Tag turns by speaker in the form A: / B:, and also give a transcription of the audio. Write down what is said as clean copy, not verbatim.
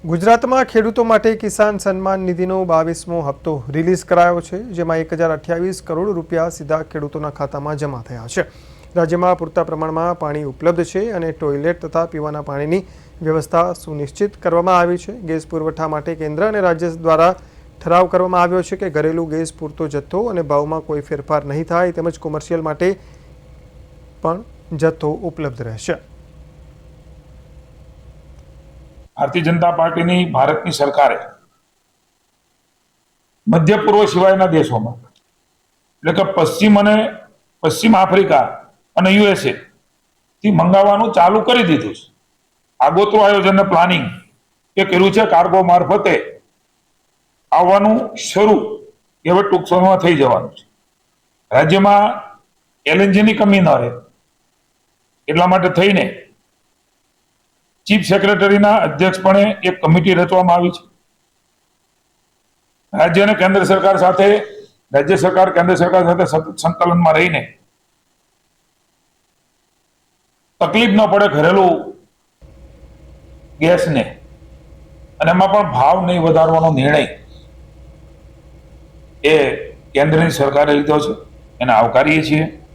A: ગુજરાતમાં ખેડૂતો માટે કિસાન સન્માન નિધિનો 22મો હપ્તો રિલીઝ કરાયો છે, જેમાં 1028 કરોડ રૂપિયા સીધા ખેડૂતોના ખાતામાં જમા થયા છે। રાજ્યમાં પૂરતા પ્રમાણમાં પાણી ઉપલબ્ધ છે અને ટોયલેટ તથા પીવાના પાણીની વ્યવસ્થા સુનિશ્ચિત કરવામાં આવી છે। ગેસ પુરવઠા માટે કેન્દ્ર અને રાજ્ય દ્વારા ઠરાવ કરવામાં આવ્યો છે કે ઘરેલું ગેસ પૂરતો જથ્થો અને ભાવમાં કોઈ ફેરફાર નહીં થાય, તેમજ કોમર્શિયલ માટે પણ જથ્થો ઉપલબ્ધ રહેશે।
B: भारतीय जनता पार्टी ની ભારતની સરકારે મધ્ય પૂર્વ સિવાયના દેશોમાં એટલે કે પશ્ચિમ આફ્રિકા અને યુએસએ થી મંગાવવાનું ચાલુ કરી દીધું છે। આગોતરું આયોજન અને પ્લાનિંગ એ કર્યું છે। કાર્ગો મારફતે આવવાનું શરૂ હવે ટૂંક સમયમાં થઈ જવાનું છે। રાજ્યમાં એલએનજી ની કમી ન રહે એટલા માટે થઈને ચીફ સેક્રેટરીના અધ્યક્ષપણે એક કમિટી રચવામાં આવી છે। રાજ્ય અને કેન્દ્ર સરકાર સાથે સતત સંકલનમાં રહીને તકલીફ ન પડે ઘરેલું ગેસને અને એમાં પણ ભાવ નહીં વધારવાનો નિર્ણય એ કેન્દ્રની સરકારે લીધો છે, એને આવકારીએ છીએ।